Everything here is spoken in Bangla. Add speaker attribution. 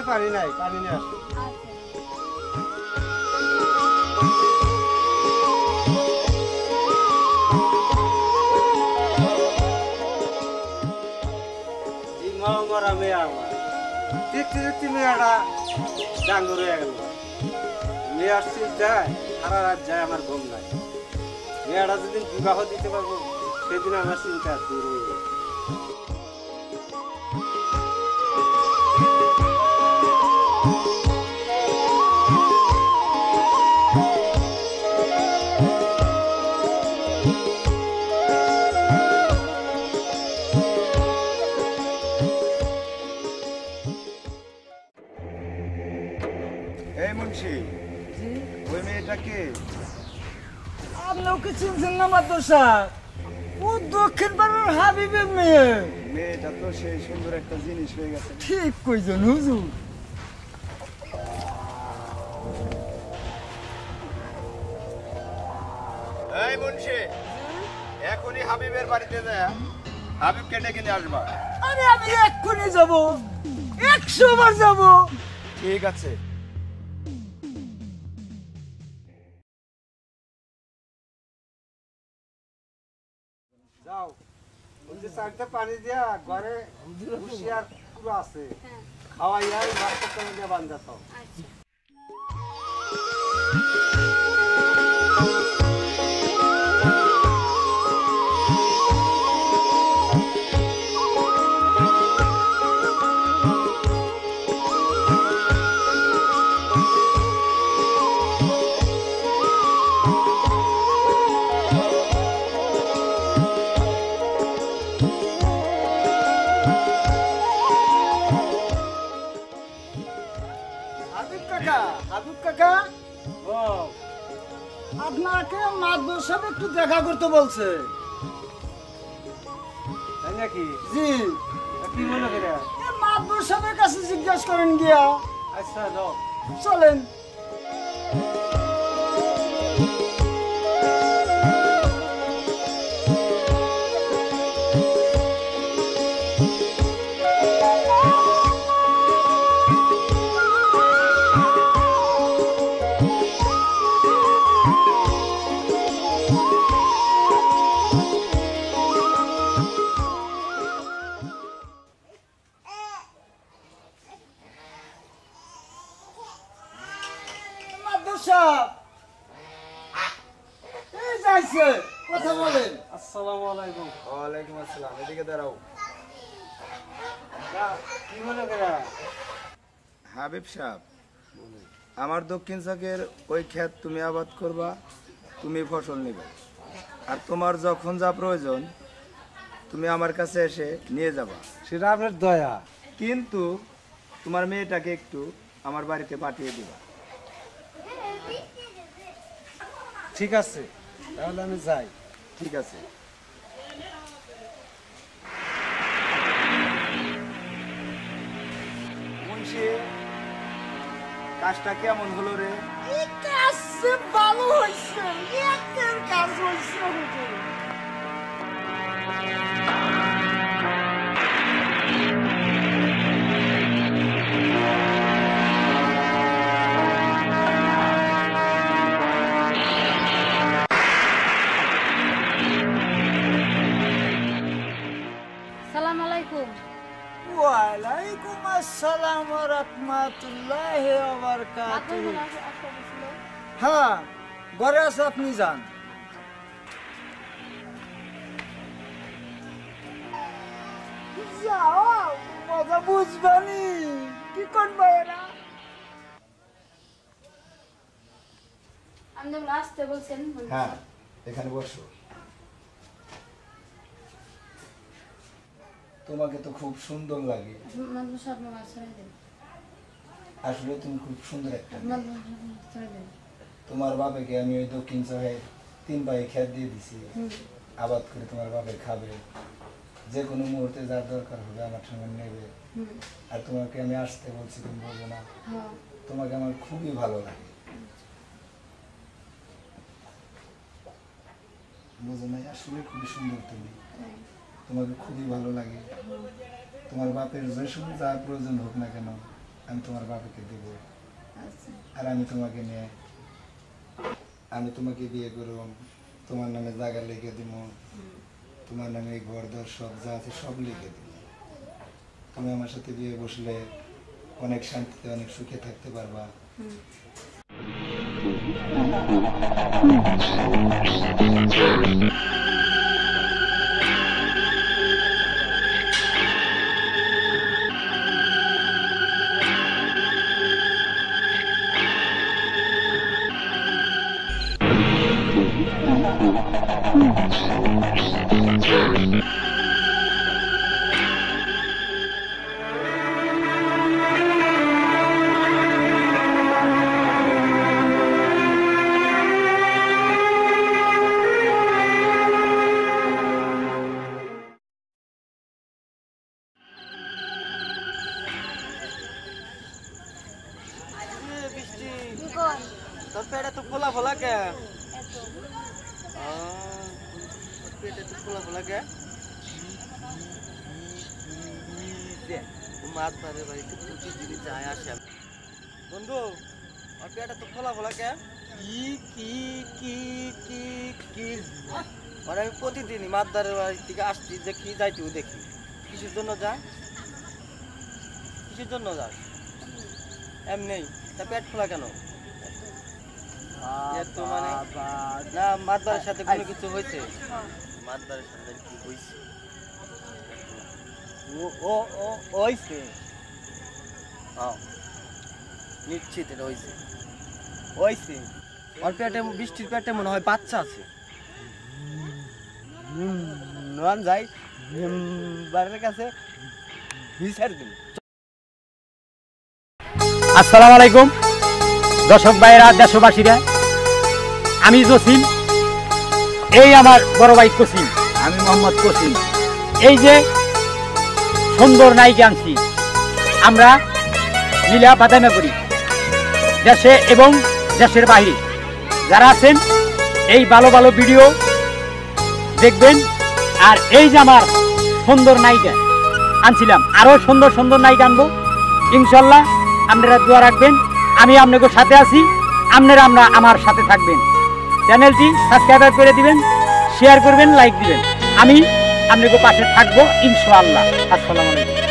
Speaker 1: পানি নাই, পানি নিয়ে আসো। মরা মেয়ে আমার দেখতে দেখতে মেয়েটা ডাঙ্গর হয়ে গেল। মেয়ে আসছে যায়, সারা রাত যায়, আমার ঘুম নাই। মেয়েটা যেদিন বিবাহ দিতে পারবো সেদিন আমার চিন্তা দূর হয়ে যাবে।
Speaker 2: এই মুন্সি, ওই মেয়েটাকে
Speaker 3: আপনি ওকে চিনছেন না মাদ্রাসা? ও দক্ষিণ পাড়ার হাবিবের মেয়ে।
Speaker 2: মেয়েটা তো সেই সুন্দর একটা জিনিস হয়ে গেছে।
Speaker 3: ঠিক কইছেন হুজুর।
Speaker 2: এই মুন্সি, এখনই হাবিবের বাড়িতে যায় হাবিবকে ডেকে নিয়ে আসবা।
Speaker 3: আরে আমি এক্ষুনি যাব, 100 বার যাব।
Speaker 2: ঠিক আছে।
Speaker 1: যাও, ওই যে চারটা পানি দিয়া ঘরে হুঁশিয়ার পুরো আছে, খাওয়াইয়া বাচ্চা করে নিয়ে বান্ধা তো।
Speaker 3: হাবিব কাকা, হাবিব কাকা,
Speaker 1: ও
Speaker 3: আপনাকে মাদ্রাসা সাহেব একটু দেখা করতে বলছে।
Speaker 1: তাই নাকি?
Speaker 3: জি,
Speaker 1: কি মনে করে?
Speaker 3: মাদ্রাসা সাহেবের কাছে জিজ্ঞেস করেন গিয়া।
Speaker 1: আচ্ছা যাও।
Speaker 3: চলেন। মাদ্রাসা এই যাইছে, কথা বলেন।
Speaker 1: আসসালামু আলাইকুম।
Speaker 2: ওয়ালাইকুম আসসালাম। এদিকে দাঁড়াও।
Speaker 1: কি মনে করে?
Speaker 2: হাবিব সাহেব, আমার দক্ষিণ চকের ওই ক্ষেত তুমি আবাদ করবা, তুমি ফসল নেবে, আর তোমার যখন যা প্রয়োজন তুমি আমার কাছে এসে নিয়ে যাবা।
Speaker 1: সেটা আপনার দয়া।
Speaker 2: কিন্তু তোমার মেয়েটাকে একটু আমার বাড়িতে পাঠিয়ে দিবা।
Speaker 1: ঠিক আছে, তাহলে আমি যাই।
Speaker 2: ঠিক আছে। মুন্সি, কাজটা কেমন হলো রে?
Speaker 3: এই কাজ যে ভালো হয়েছে, একের কাজ হয়েছে হুজুর।
Speaker 4: সালাম আলাইকুম।
Speaker 3: ওয়ালাইকুম আসসালাম ওয়া রাহমাতুল্লাহি ওয়া বারাকাতুহু। হ্যাঁ, ঘরে আছে, আপনি যান। যাও, মজা বুঝবানি। কি করবা এরা?
Speaker 4: আপনি যেমন আসতে বলছেন।
Speaker 2: হ্যাঁ, এখানে বসো। তোমাকে তো খুব সুন্দর লাগে।
Speaker 4: মাদ্রাসা আপনার ছেড়ে দেন।
Speaker 2: আসলে তুমি খুব সুন্দর একটা মেয়ে।
Speaker 4: মাদ্রাসা ছেড়ে দেন।
Speaker 2: তোমার বাবাকে আমি ওই দক্ষিণ চকে 3 ভাই খেত দিয়ে দিছি, আবাদ করে তোমার বাবা খাবে, যে কোনো মুহূর্তে যার দরকার হবে আমার সঙ্গে নেবে। আর তোমাকে আমি আসতে বলছি, তুমি বলবো না? তোমাকে আমার খুবই ভালো লাগে, বুঝো না? আসলে খুবই সুন্দর তুমি, তোমাকে খুবই ভালো লাগে। তোমার বাপের যে সময় যা প্রয়োজন হোক না কেন আমি তোমার বাবাকে দেব
Speaker 4: আচ্ছা
Speaker 2: আর আমি তোমাকে নিয়ে আমি তোমাকে বিয়ে করব তোমার নামে জায়গা লিখে দিব তোমার নামে ঘর দর সব যা আছে সব লিখে দিব তুমি আমার সাথে বিয়ে বসলে অনেক শান্তিতে অনেক সুখে থাকতে পারবা
Speaker 1: বৃষ্টি
Speaker 4: কি কর
Speaker 1: তোর পেটে তো ফোলা ফোলা কে
Speaker 4: এত
Speaker 1: পেটে তো ফোলা ফোলা কে মাছ ধরে বাড়িতে প্রতি দিদি যায় আসে বন্ধু আর পেটে তো ফোলা ফোলা কে কি কি কি কি কি আর আমি প্রতিদিনই মাছ ধরে বাড়ি থেকে আসছি দেখি যাইতেও দেখি কিসের জন্য যায় কিসের জন্য যাস এমনি তা পেট ফোলা কেন এত মানে না মাতবারের সাথে কোনো কিছু হয়েছে মাতবারের সাথে কি হয়েছে ও ও হয়েছে হ্যাঁ নিশ্চিত এটা হয়েছে হয়েছে ওর পেটে বৃষ্টির পেটে মনে হয় বাচ্চা আছে নন যাই বাড়ির কাছে বিচার দিন
Speaker 5: আসসালামু আলাইকুম দর্শক ভাইয়েরা দেশবাসীরা আমি জসিম এই আমার বড় ভাই কসিম
Speaker 3: আমি মোহাম্মদ কসিম
Speaker 5: এই যে সুন্দর নায়িকা আনছি আমরা মিলা বাদামে করি দেশে এবং দেশের বাইরে যারা আছেন এই ভালো ভালো ভিডিও দেখবেন আর এই যে আমার সুন্দর নায়িকা আনছিলাম আরও সুন্দর সুন্দর নায়িকা আনবো ইনশাল্লাহ আপনারা দোয়া রাখবেন আমি আপনাদের সাথে আছি আপনারা আমার সাথে থাকবেন চ্যানেলটি সাবস্ক্রাইব করে দিবেন শেয়ার করবেন লাইক দিবেন আমি আপনাদের পাশে থাকবো ইনশাআল্লাহ আসসালামু আলাইকুম